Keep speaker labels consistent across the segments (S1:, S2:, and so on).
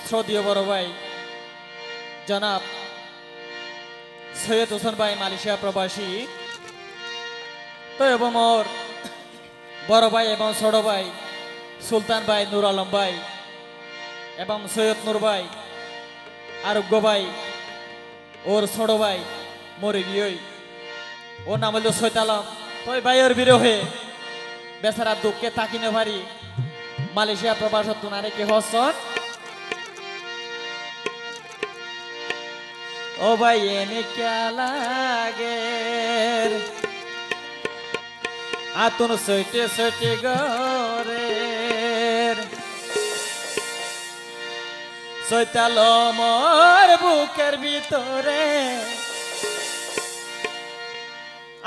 S1: শ্রদ্ধেয় বড় ভাই জনাব সৈয়দ হোসেন ভাই মালয়েশিয়া প্রবাসী তো এবং মোর বড় ভাই এবং ছোট ভাই সুলতান ভাই নূর আলম ভাই এবং সৈয়দ নূর ভাই আরোগ্য ভাই ওর ছোট ভাই মরে গিয়ে ওর নাম হলো সৈয়দ আলম তো ভাইয়ের বিরহে বেচারা দুঃখে তাকিনে পারি মালয়েশিয়া প্রবাস তুনারে কি হসন ও ভাই এনে क्या লাগে আতুন সইটে সইটে গরে সৈতাল মোর বুকের ভিতরে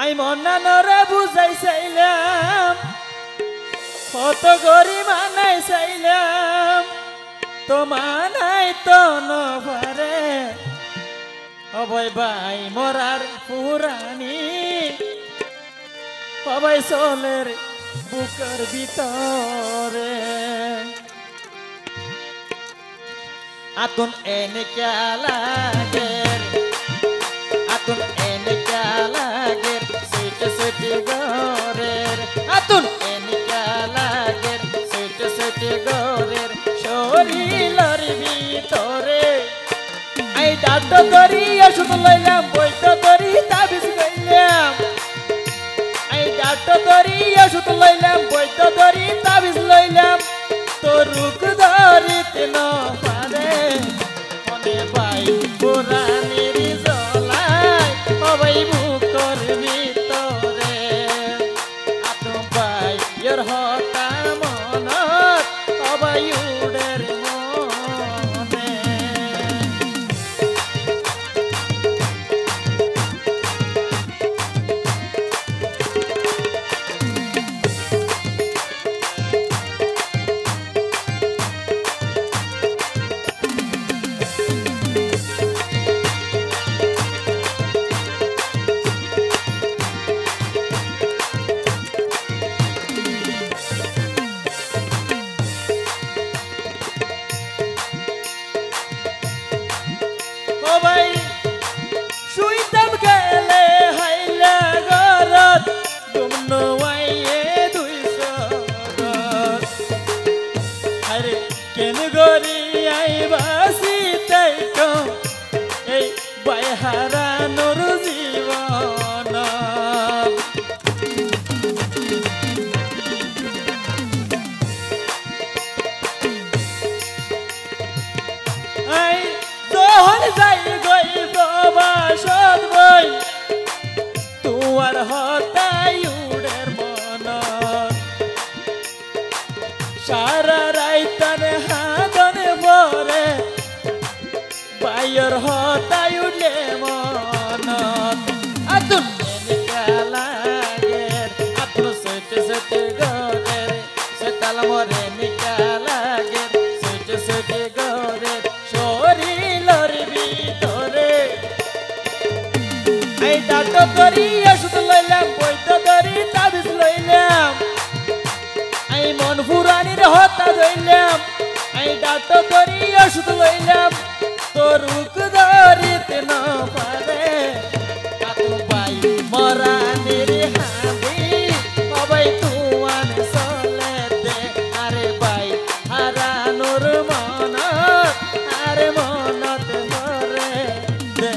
S1: আই মন্নানরে বুঝাইছিলাম কত গরি মানাই চাইলাম তো মানাই তো নপারে অবয় ভাই মরার পুরানি অবয় সোলের বুকের ভিতরে আতুন এনে क्या লাগে আতুন এনে क्या লাগে সুইট সুইট গরের আতুন এনে क्या লাগে সুইট সুইট গরের শরীরের ভিতরে আই ডাট ধরি ওষুধ লইলাম বৈদ্য ধরি তাবিজ লইলাম আই ডাট ধরি ওষুধ লইলাম বৈদ্য ধরি তাবিজ লইলাম তো রুক ধরিতে ন পারে মনে ভাই পুরাণের জ্বলায় সবাই বুকর ভিতরে আতো ভাই এর হতা মনত সবাই উড়ের মনে হারানোর জীবন আই যখন যাই গই প্রবাসত বই তোমার হতাই উড়ের মন সারা রাইতার হাতনে পরে বাইর হতাই উঠলে মনত আতুন এনে क्या লাগে আতুন সইটে সইটে গরের সৈতাল মরে এনে क्या লাগে সইটে সইটে গরের শরীরের ভিতরে আই ডাট ধরি ওষুধ লইলাম বৈদ্য ধরি তাবিজ লইলাম আই মন পুরানির হতা ধইলাম আই ডাট ধরি ওষুধ লইলাম তো রুক ধরিতে ন পারে আতো ভাই মরানের হাঁদি সবাই তুয়ান চলে দে আরে ভাই হারানোর মনত আরে মনত মরে দে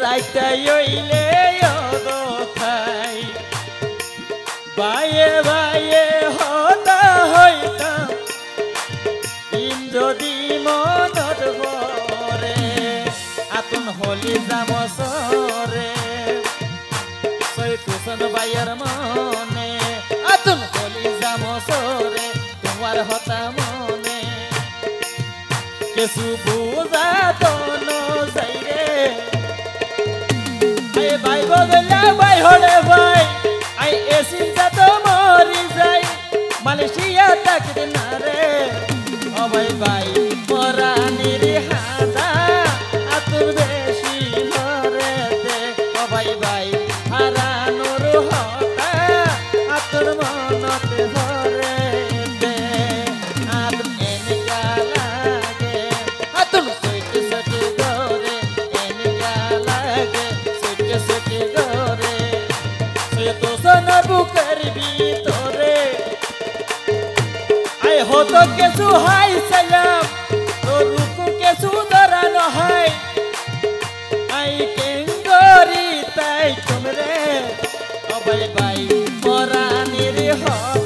S1: রাইতাই হইলে খাই বাইয়ে বাইয়ে হতা হইতাম দিন যদি মনত পরে আতুন হলি যাম সরে সৈতুসন বাইয়ের মনে আতুন হলি যাম সরে তোমার হতা মনে কেসু বুঝা তো যাই রে আই ভাই বদলা ভাই হলে ভাই আই এসি তো মরি যাই মালয়েশিয়া তাকতে না রে ও ভাই ভাই মরানির হাদা আতুর বেশি ধরে দে ও ভাই ভাই হারানোর হতা আতুর মনতে ধরে দে আতুর এনকা লাগে আতুর সইতে সইতে ধরে এনকা লাগে সইতে সইতে ধরে সে তো সোনার বুকের ভিতরে আই হতো কিছু হাই সালাম তোর রূপু কিছু ধরানো হয় আই কেঙ্গরি তাই তোমরে ও ভাই ভাই মরানির হয়